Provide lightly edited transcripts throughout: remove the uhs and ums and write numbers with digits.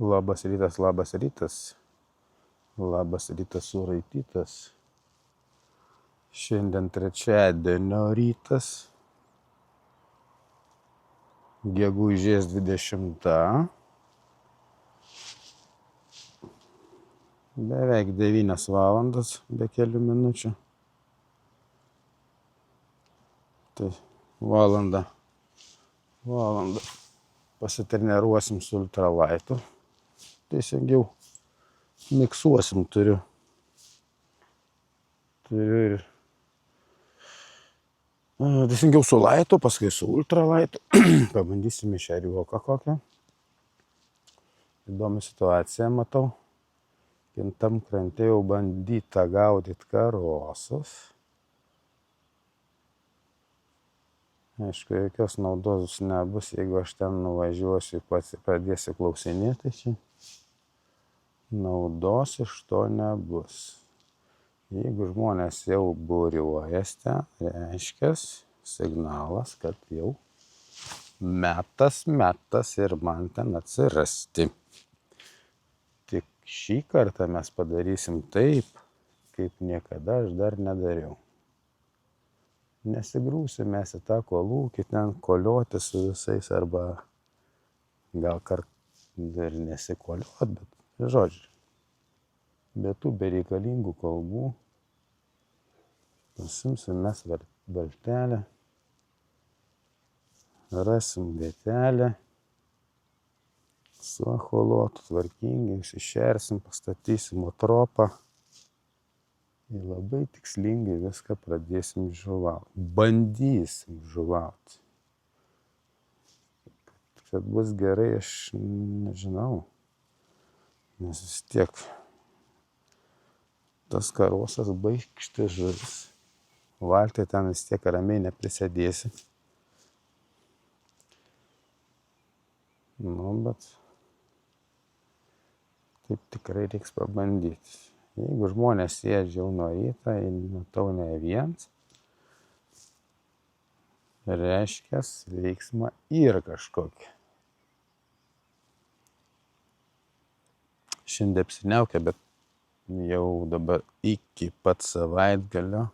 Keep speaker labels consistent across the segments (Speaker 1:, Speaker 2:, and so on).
Speaker 1: Labas rytas, labas rytas. Labas rytas suraitytas. Šiandien trečiadienio rytas. Gegužės 20. Beveik 9 valandas be kelių minučių. Tai valandą pasitreniruosim su ultralaitu. Teisingiau miksuosim turiu ir teisingiau su laitu, paskui su ultralaitu. Pabandysime šeriuoką kokią. Įdomi situacija matau. Kintam krante jau bandyta gaudyti karosus. Aišku, jokios naudos nebus, jeigu aš ten nuvažiuosiu pats ir pradėsiu klausinėti čia. Naudos iš to nebus. Jeigu žmonės jau būriuojas ten, reiškia signalas, kad jau metas ir man ten atsirasti. Tik šį kartą mes padarysim taip, kaip niekada aš dar nedariau. Nesigrūsim mes į tą kolūkį ten kolioti su visais arba gal ir nesikoliot, bet žodžiu. Be tų bereikalingų kalbų pasimsim mes valtelę, rasim vietelę, suacholotų tvarkingai, iššersim, pastatysim otropą ir labai tikslingai viską pradėsim žuvauti. Bandysim žuvauti. Kad bus gerai, aš nežinau, nes vis tiek tas karosas baikšti žuvis. Valtį ten vis tiek ramiai neprisėdėsi. Bet taip tikrai reiks pabandyti. Jeigu žmonės sėdžia jau nuo ryto, matau ne vienas, reiškia veiksmą yra kažkokia. Šiandien apsiniaukia, bet jau dabar iki pat savaitgalio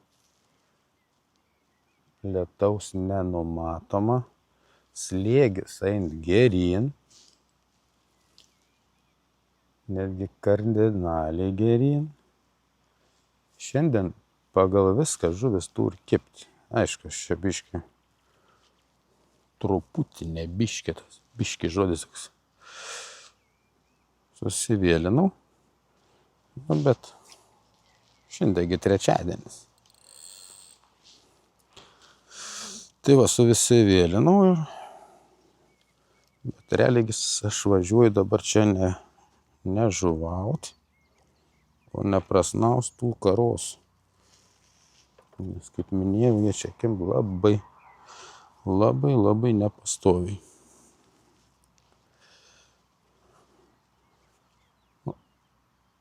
Speaker 1: lietaus nenumatoma, slėgis eina geryn, netgi kardinaliai geryn. Šiandien pagal viską žuvis turi kibti. Aišku, aš čia biški, truputį nebiškitas, biški žodis toks. Susivėlinau, bet šiandiengi trečiadienis. Tai va, susivėlinau, bet realiai aš važiuoju dabar čia ne žuvaut, o neprasnaus tų karosų. Nes, kaip minėjau, jie čia kimba labai nepastoviai.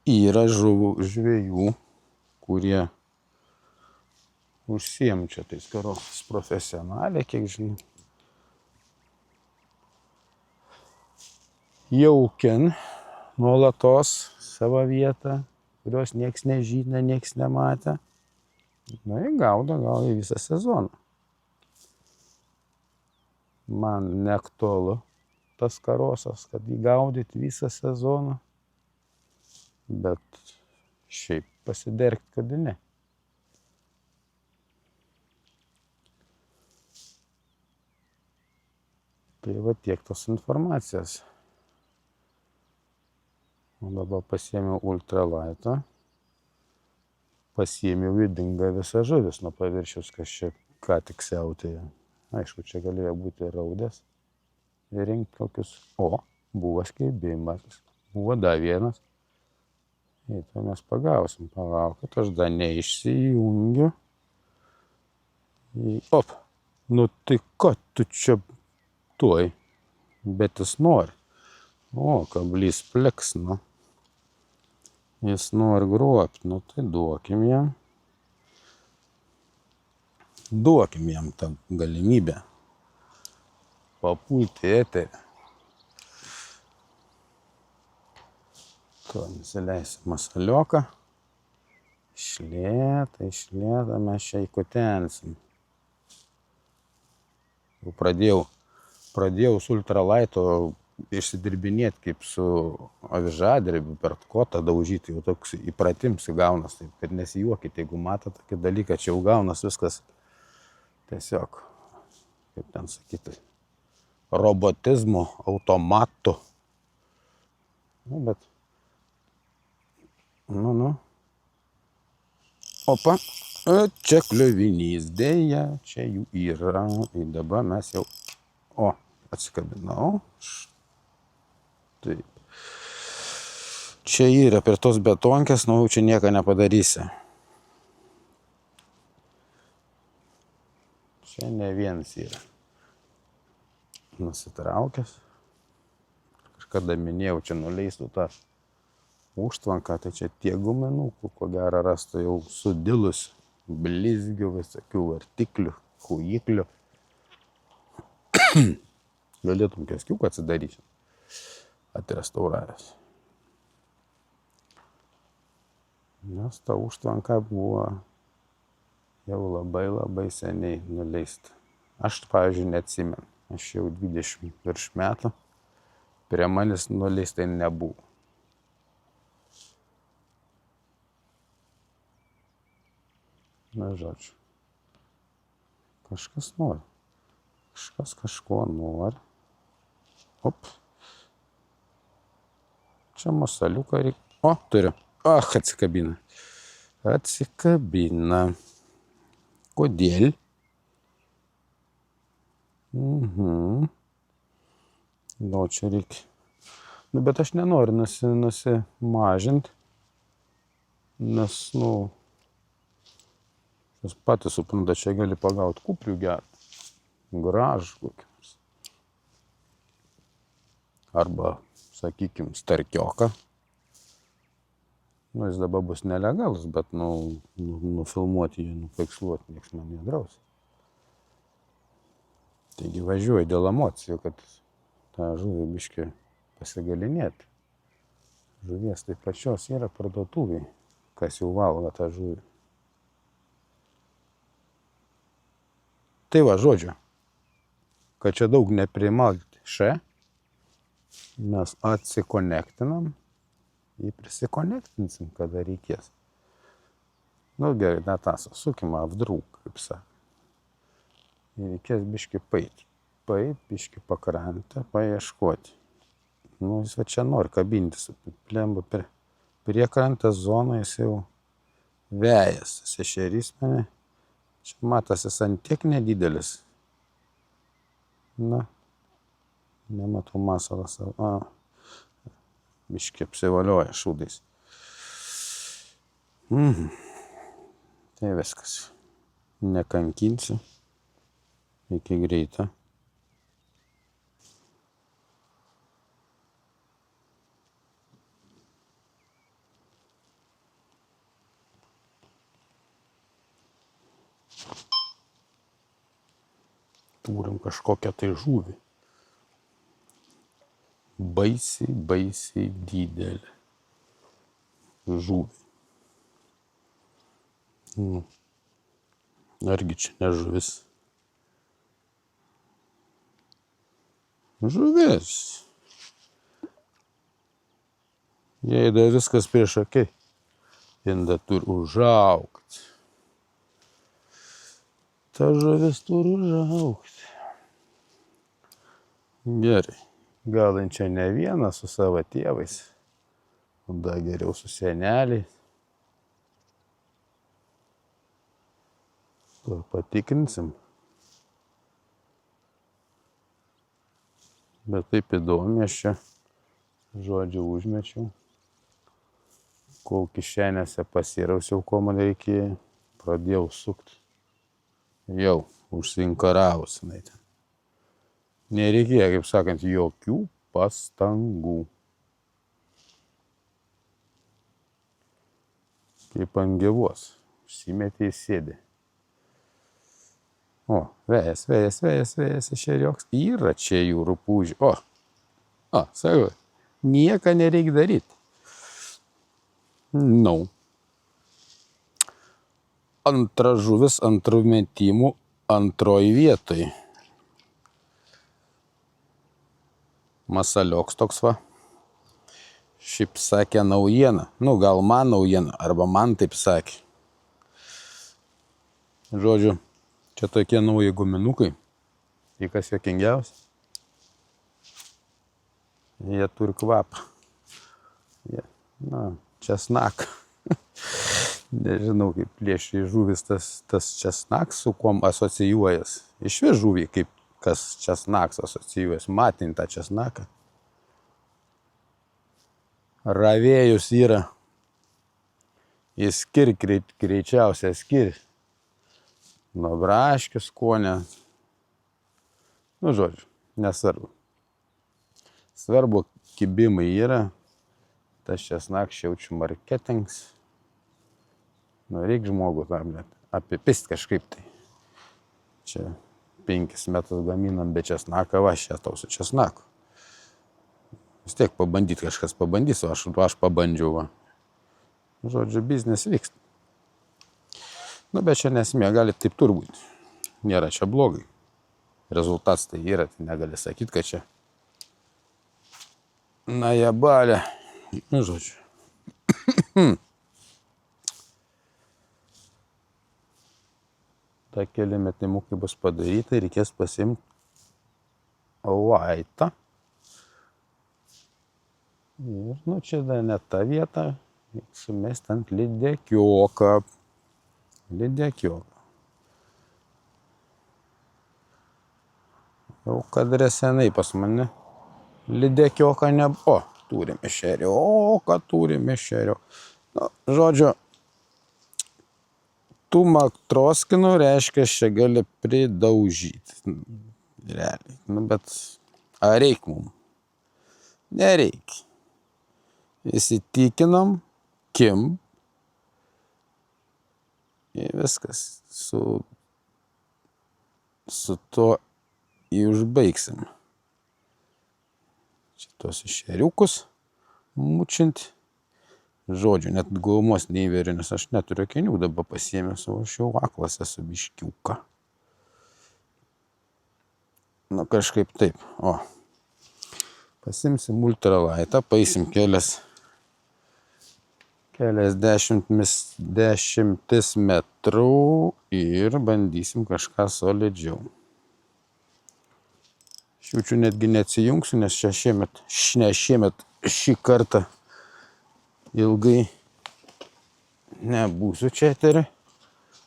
Speaker 1: Yra žvejų, kurie užsiėmė čia tais karosais profesionaliai, kiek žinau. Jaukin nuolatos savo vietą, kurios nieks nežino, nieks nematė. Ir gaudo gal į visą sezoną. Man neaktualu tas karosas, kad jį gaudyti visą sezoną. Bet šiaip pasidergti, kad ne. Tai va tiek tos informacijos. O dabar pasiėmiau ultralaitą. Pasiėmiau įdingą visą žuvis nuo paviršiaus, kas čia ką tik siautėjo. Aišku, čia galėjo būti raudės. Ir rinkti kokius. O, buvo skaibimas. Buvo dar vienas. Ir tai mes pagausim. Palaukit, aš dar neišsijungiu. Op. Nu tai ko tu čia tuoj? Bet jis nori. O, kablys pleksna. Jis nori gruobti. Nu tai duokim jam. Duokim jam tą galimybę papulti eterį. Tuo nusileisiu masalioką. Iš lėto mes čia įkutensim. Jau pradėjau su ultralaito išsidirbinėti kaip su avižadrebiu per kotą daužyti. Jau toks įpratims gaunas, taip, kad nesijuokit, jeigu mato tokį dalyką, čia jau gaunas viskas tiesiog, kaip ten sakyti, robotizmo, automatu. Nu, bet, Opa, čia kliuvinys, dėja, čia jų yra. Ir dabar mes jau, atsikabinau. Taip. Čia yra per tos betonkės, jau čia nieko nepadarysi. Čia ne vienas yra. Nusitraukęs. Kažkada minėjau, čia nuleistų tą užtvanką, tai čia tiek guminukų, ko gero rastų jau sudilusių, blizgių, visokių vartiklių, kūjiklių. Galėtum keskiuką atsidaryti, atrestauravęs. Nes ta užtvanka buvo jau labai seniai nuleista. Aš, pavyzdžiui, neatsimenu. Aš jau 20 virš metų, prie manęs nuleista nebuvo. Na, žodžiu. Kažkas nori. Kažkas kažko nori. Op. Čia masaliuką reikia. O, turiu. Atsikabina. Atsikabina. Kodėl? Nu, čia reikia. Nu, bet aš nenoriu nusimažinti. Nes, jūs patys supranta, čia gali pagauti kuprių gerą. Gražų kokį nors. Arba, sakykime, starkioką. Jis dabar bus nelegalus, bet, nufilmuoti jį, nupaiksluoti, nieks man nedraus. Taigi važiuoju dėl emocijų, kad tą žuvį biškį pasigalinėti. Žuvies tai pačios yra parduotuviai, kas jau valgo tą žuvį. Tai va, žodžiu, kad čia daug neprimalti mes atsikonektinam ir prisikonektinsim, kada reikės. Gerai, netasą, sukimą apdraug, kaip sakė. Ir reikės biškį paeit, biškį pakrantę, paieškoti. Jis va čia nori kabintis, plemba prie krantės zoną, jis jau vejas, ešerys mane. Čia matas, jis ant tiek nedidelis. Nematau masalas. Biškį apsivalioja šūdais. Tai viskas. Nekankinsiu. Iki greito. Turim kažkokią tai žuvį. Baisiai didelė žuvį. Argi čia ne žuvis? Žuvis. Jei dar viskas prieš akiai, jinda turi užaugti. Ta žuvis turi užaugti. Gerai. Gal čia ne vienas su savo tėvais, o dar geriau su seneliais. Tuo patikrinsim. Bet taip įdomi, aš čia žodžiu užmečiau. Kol kišenėse pasirausiau, ko man reikėjo, pradėjau sukti. Jau užsiinkaravus jinai ten. Nereikėjo, kaip sakant, jokių pastangų. Kaip ant gyvos. Užsimetė į sėdį. Vėjas, ešerioks. Yra čia jų rupūžių. Sakau, nieko nereikia daryti. Nu. Antra žuvis antrų metimų antroji vietoj. Masalioks toks va. Šiaip sakė naujiena. Nu, gal man naujiena, arba man taip sakė. Žodžiu, čia tokie nauji guminukai. Tai kas juokingiausia? Jie turi kvapą. Česnaką. Nežinau, kaip plėšriai žuvis tas česnaks, su kuom asocijuojas. Išvis žuvį, kaip kas česnaks asocijuojas. Matin tą česnaką. Ravėjus yra. Jis greičiausiai skiri. Nuo braškių skonio. Nu, žodžiu, nesvarbu. Svarbu, kibimai yra. Tas česnaks šiaučių marketings. Nu, reik žmogų tam net apipist kažkaip tai. Čia 5 metus gaminam be česnaką, va, šią tau su česnaku. Vis tiek pabandyt, kažkas pabandys, o aš pabandžiau, va. Žodžiu, biznis vyksta. Nu, bet čia nesmė, gali taip turbūt. Nėra čia blogai. Rezultatas tai yra, tai negali sakyti, kad čia na jebalė. Nu, žodžiu. Ta keli metimukai bus padaryti, reikės pasiimti vaitą. Ir, nu, čia dar ne ta vieta, sumesti ant lydekioką. Jau kadre senai pas mane lydekioką nebuvo. Turim ešerio, turim ešerio. Nu, žodžiu, tų matroskinų reiškia, čia gali pridaužyti. Realiai. Nu, bet ar reik mum? Nereik. Įsitikinam, kim. Ir viskas. Su to užbaigsim. Šitos ešeriukus mučinti. Žodžiu, net gulumos neįveriu, nes aš neturiu akinių dabar pasiėmęs, o aš jau aklas esu biškiuką. Nu, kažkaip taip. O, pasimsim ultralaitą, paeisim keliasdešimtis metrų ir bandysim kažką solidžiau. Šiučiu netgi neatsijungsiu, nes čia šiemet šį kartą ilgai nebūsiu čia eterį.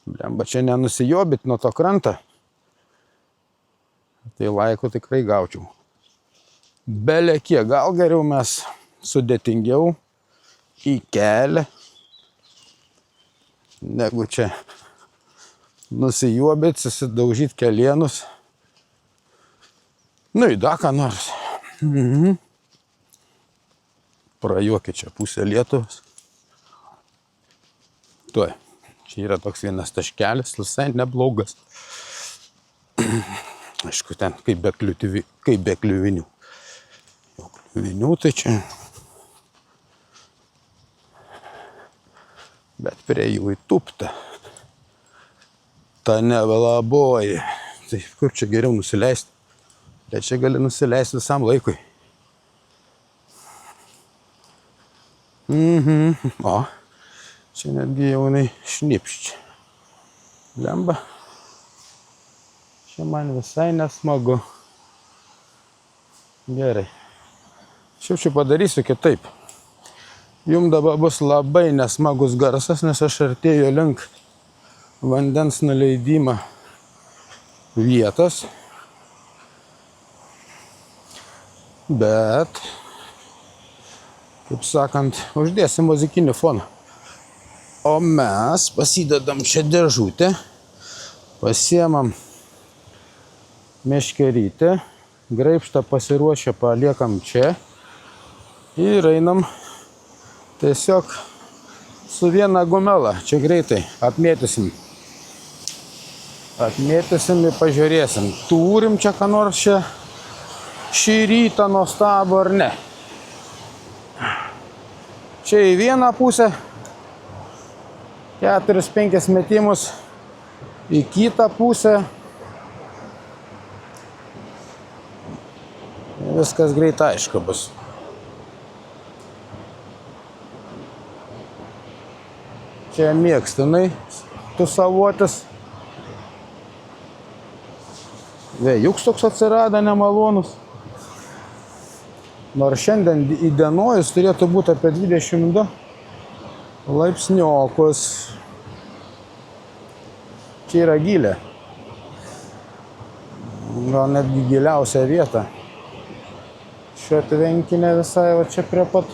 Speaker 1: Blemba, čia nenusijobit nuo to krantą. Tai laiko tikrai gaučiau. Bele kiek, gal geriau mes sudėtingiau į kelią, negu čia nusijobit, susidaužyt kelienus. Nu, įda ką nors. Prajuokit čia pusę Lietuvos. Tuoj, čia yra toks vienas taškelis, visai neblogas. Aišku, ten kaip be kliuvinių. Kliuvinių tai čia. Bet prie jų įtupta. Ta nevelaboji. Tai kur čia geriau nusileisti? Bet čia gali nusileisti visam laikui. O, čia netgi jau jinai šnipščia. Lemba. Čia man visai nesmagu. Gerai. Čia padarysiu kitaip. Jums dabar bus labai nesmagus garsas, nes aš artėju link vandens nuleidimo vietos. Bet, kaip sakant, uždėsim muzikinį foną. O mes pasidedam čia dėžutę, pasiemam meškerytę, graibštą pasiruošę paliekam čia ir einam tiesiog su viena gumela. Čia greitai apmėtysim. Apmėtysim ir pažiūrėsim. Turim čia ką nors čia šį rytą nuostabų ar ne. Čia į vieną pusę 4-5 metimus į kitą pusę. Viskas greit aišku bus. Čia mėgstinai tusavotis. Vėjuks toks atsirado nemalonus. Nors šiandien įdienojus turėtų būti apie 22 laipsniokus. Čia yra gilė. Gal netgi giliausia vieta. Šio tvenkinė visai va čia prie pat.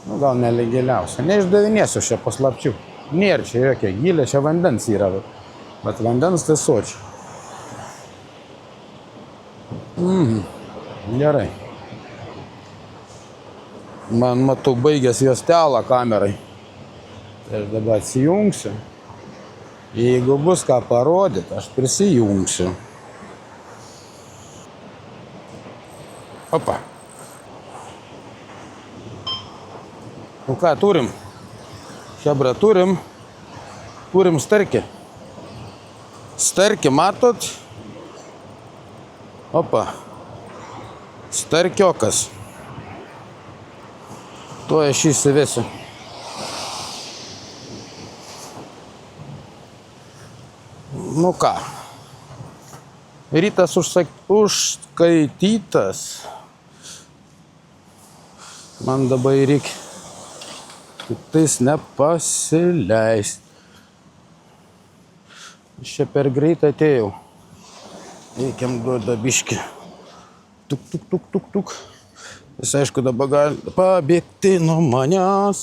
Speaker 1: Nu, gal neligiliausia. Neišdavinėsiu šio paslapčių. Nėra čia jokia gilė, čia vandens yra. Bet vandens tai sočiai. Gerai. Man matau baigęs juostelą kamerai. Tai aš dabar atsijungsiu. Jeigu bus ką parodyti, aš prisijungsiu. Opa. Nu ką, turim? Chebra, turim starkį. Starkį, matot? Opa. Starkiokas. Tuo aš įsivesiu. Nu ką. Rytas užskaitytas. Man dabar reikia kitais nepasileist. Aš čia per greit atėjau. Reikiam duoda biškį. Tuk. Jis aišku dabar gali pabėgti nuo manęs.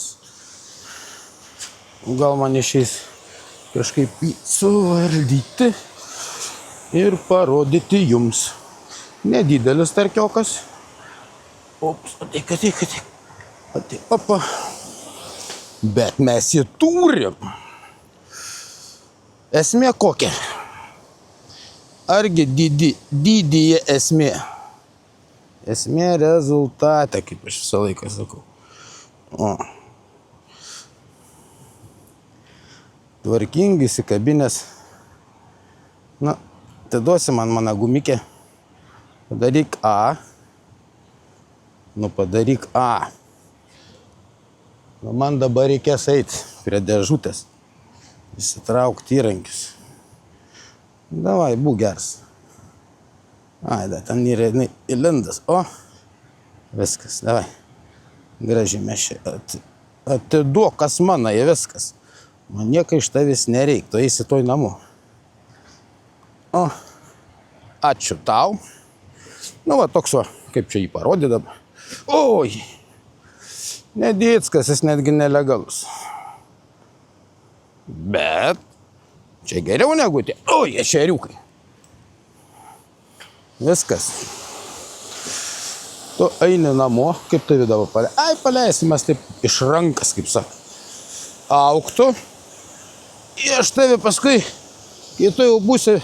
Speaker 1: Gal man išeis kažkaip suvaldyti ir parodyti jums. Nedidelis starkiokas. Ops, ateik. Opa. Bet mes jį turim. Esmė kokia? Argi didyje esmė? Esmė rezultate, kaip aš visą laiką sakau. O. Tvarkingai įsikabinęs. Na, atiduosi man mano gumikę. Padaryk A. Nu, padaryk A. Nu, man dabar reikės eiti prie dėžutės. Įsitraukti įrankius. Davai, būk geras. Ai, da, ten yra įlindas. O, viskas, davai. Gražiai mes čia atiduok, kas mano, viskas. Man nieko iš tavęs nereiktų, eisi toj namo. O, ačiū tau. Nu, va, toks va, kaip čia jį parodydama. Oi, nedėtskas, jis netgi nelegalus. Bet čia geriau negu tie. Oi, ešeriukai. Viskas. Tu eini namo, kaip tavi dabar paleisi. Ai, paleisimas taip iš rankas, kaip sako. Auktų. Ir aš tavi paskui, kai tu jau būsi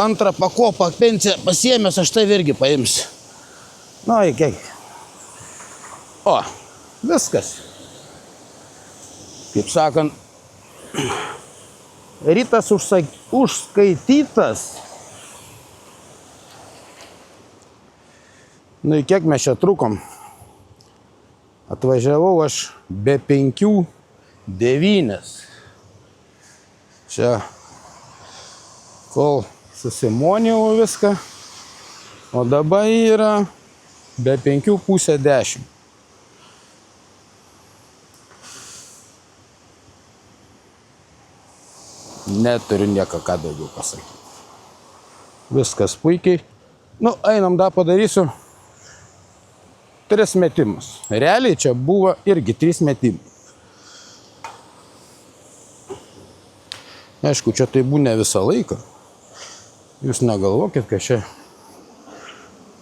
Speaker 1: antrą pakopą pensiją pasiėmęs, aš tavi irgi paimsiu. Nu, eik. O, viskas. Kaip sakant, rytas užskaitytas. Nu, kiek mes čia trukom? Atvažiavau aš be 5:09. Čia kol susimonėjau viską, o dabar yra be 9:50. Neturiu nieko ką daugiau pasakyti. Viskas puikiai. Nu, einam dar padarysiu 3 metimus. Realiai čia buvo irgi 3 metimai. Aišku, čia tai būna visą laiką. Jūs negalvokit, kad čia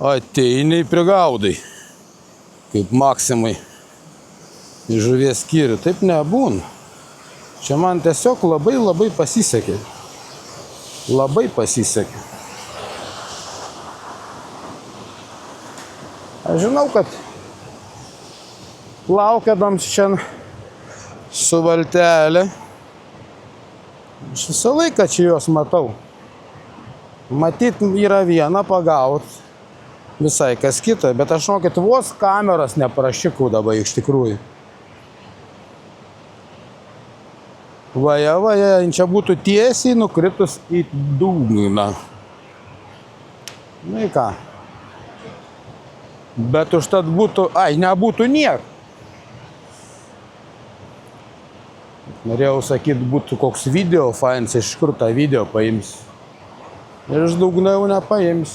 Speaker 1: ateiniai prigaudai. Kaip Maksimai į žuvies skyrių. Taip nebūna. Čia man tiesiog labai pasisekė. Labai pasisekė. Aš žinau, kad Laukiadams šiandien su valtelė. Aš visą laiką čia juos matau. Matyt, yra viena pagaut, visai kas kita, bet aš žinokit, vos kameras neprašikau dabar iš tikrųjų. Vaja, čia būtų tiesiai nukritus į dugną. Nu į ką. Bet užtat būtų, nebūtų nieko. Norėjau sakyti, būtų koks video fainas, iš kur tą video paims. Ir iš dugno jau nepaims.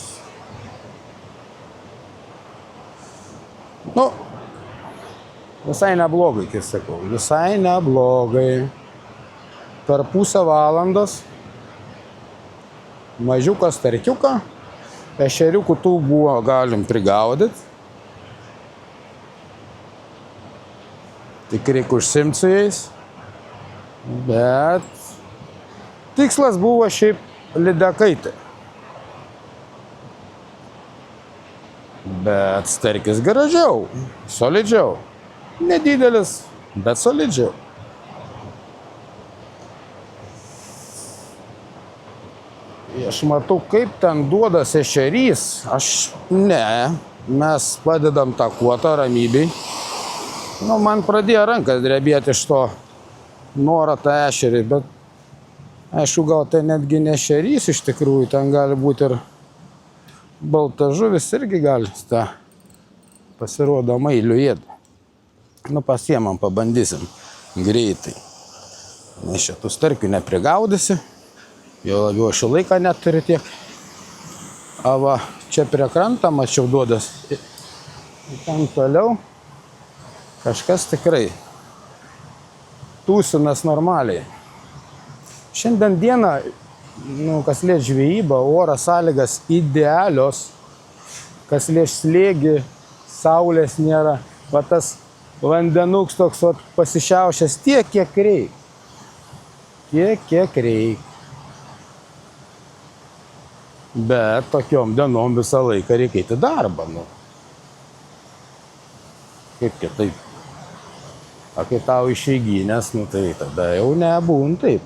Speaker 1: Nu, visai neblogai, kai sakau, visai neblogai. Per pusę valandos mažiuką starkiuką, ešeriukų tų buvo galim prigaudyti. Tik reikia užsiimti su jais. Bet tikslas buvo šiaip lydekaitė. Bet starkis gražiau, solidžiau. Nedidelis, bet solidžiau. Aš matau, kaip ten duodas ešerys. Mes padedam tą kuotą ramybei. Nu, man pradėjo rankas drebėti iš to norą tą ešerį, bet aišku, gal tai netgi ne ešerys iš tikrųjų, ten gali būti ir balta žuvis irgi gali tą pasirodo mailių ėdų. Nu, pasiemam, pabandysim greitai. Nes šitų starkių neprigaudysi, jo labiau aš laiką neturiu tiek. Va, čia prie krantą mačiau duodas. Ten toliau kažkas tikrai tūsinas normaliai. Šiandien dieną, kas liečia žvejybą, oro sąlygas idealios, kas liečia slėgį, saulės nėra, va tas vandenuks toks pasišiaušęs tiek, kiek reikia. Kiek reikia. Bet tokiom dienom visą laiką reikia eiti darbą. Kaip kitaip. Kai tau išeigynės, tai tada jau nebūn taip.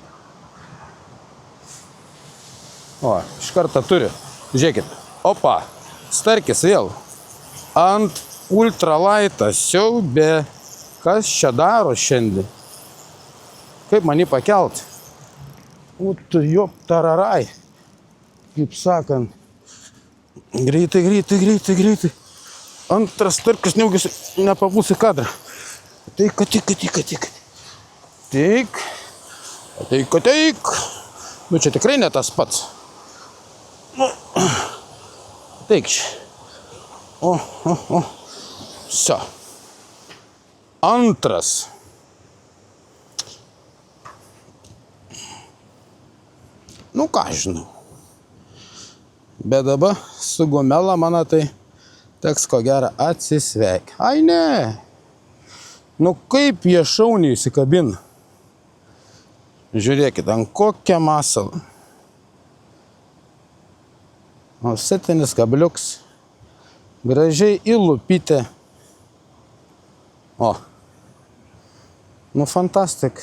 Speaker 1: Iš karto turi. Žiūrėkit. Opa. Starkis vėl. Ant ultralaitą siaubė. Kas čia daro šiandien? Kaip man jį pakelt? Jo tararai. Kaip sakant. Greitai. Antras starkis neugis nepabūs į kadrą. Ateik. Nu, čia tikrai ne tas pats. Ateik čia. Vso. Antras. Nu, ką žinau. Bet dabar su gomela mano tai teks ko gero atsisveik. Ne. Nu kaip jie šauniai įsikabina. Žiūrėkit, ant kokią masalą. Setinis kabliuks. Gražiai įlupytė. Nu fantastik.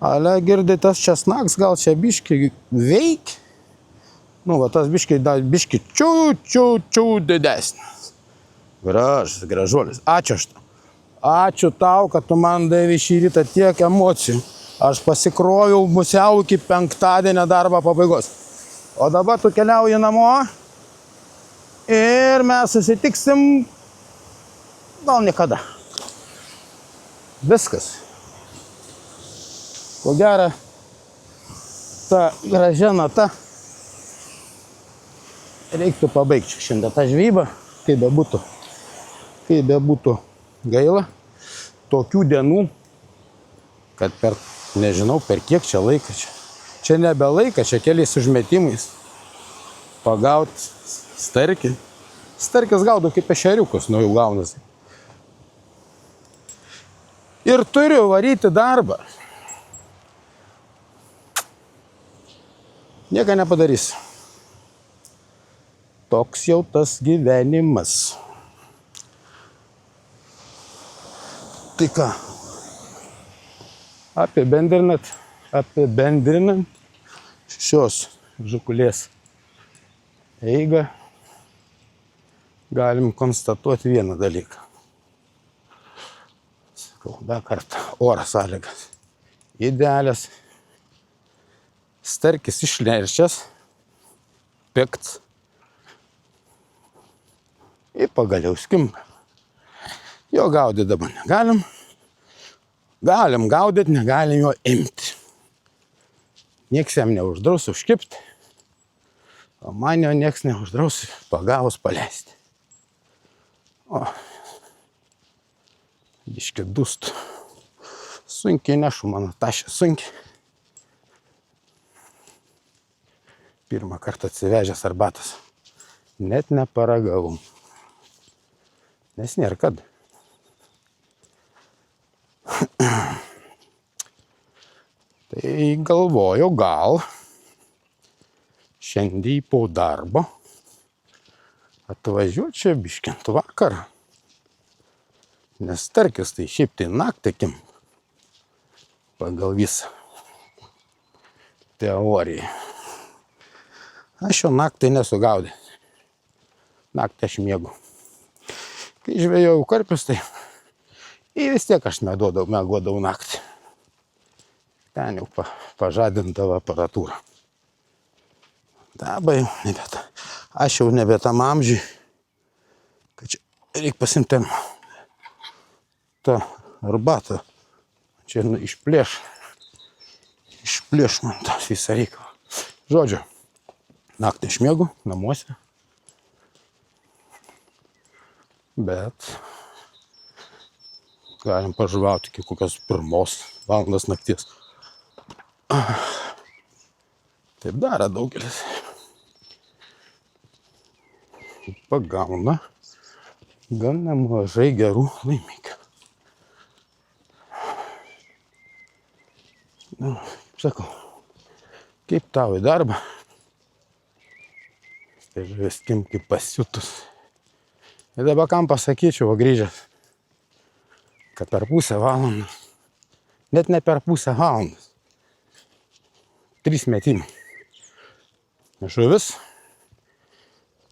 Speaker 1: Ale girdi tas česnaks, gal čia biški veik. Nu va tas biški čiū didesnis. Gražuolis. Ačiū tau, kad tu man davė šį rytą tiek emocijų. Aš pasikroviau pusiau iki penktadienio darbo pabaigos. O dabar tu keliauji namo ir mes susitiksim gal niekada. Viskas. Ko gera, ta gražia nata reiktų pabaigti šiandien tą žvejybą, kaip bebūtų gaila, tokių dienų, kad nežinau per kiek čia laiką čia nebe laiką, čia keliais užmetimais pagaut starkį. Starkis gaudo kaip ešeriukus, jau gaunasi. Ir turiu varyti darbą. Nieko nepadarysiu. Toks jau tas gyvenimas. Tai ką, apibendrinant šios žukulės eigą, galim konstatuoti vieną dalyką. Sakau, dar kartą, oro sąlygas idealias, starkis išneršęs, pikts ir pagaliau skimba. Jo gaudyti dabar negalim. Galim gaudyti, negalim jo imti. Nieks jam neuždraus užkipti, o man jo nieks neuždraus pagavus paleisti. O, biškį dūstų. Sunkiai nešu, mano tašė sunkiai. Pirmą kartą atsivežęs arbatos. Net neparagavau. Nes nėra kad. Tai galvoju, gal šiandien po darbo atvažiuot čia biškint vakarą. Nes starkis tai šiaip tai naktį pagal visą teoriją. Aš jo naktį nesugaudė. Naktį aš miegu. Kai žvejojau karpius, tai vis tiek aš miegodavau naktį. Ten jau pažadindavo aparatūrą. Dabar jau nebeta. Aš jau nebe tam amžiui, kad čia reikia pasimti tą arbatą. Čia išplėš man tą visą reikalą. Žodžiu, naktį aš miegu namuose. Bet galim pažuvauti iki kokios 1 valandos nakties. Taip daro daugelis. Pagauna gan nemažai gerų laimikių. Nu, sakau, kaip tau į darbą? Tai žuvis kaip pasiutus. Ir dabar kam pasakyčiau, grįžęs, kad per pusę valandos, net ne per pusę valandos, 3 metimai. Žuvis,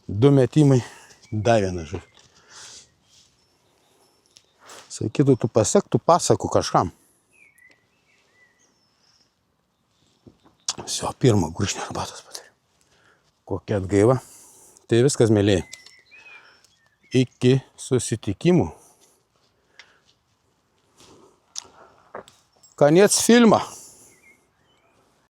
Speaker 1: 2 metimai, dar viena žuvis. Sakytų, tu pasektų pasakų kažkam. Visio, 1 gurkšnį arbatos padariau. Kokia atgaiva. Tai viskas, mėlyje. Iki susitikimų. Koniec filmo.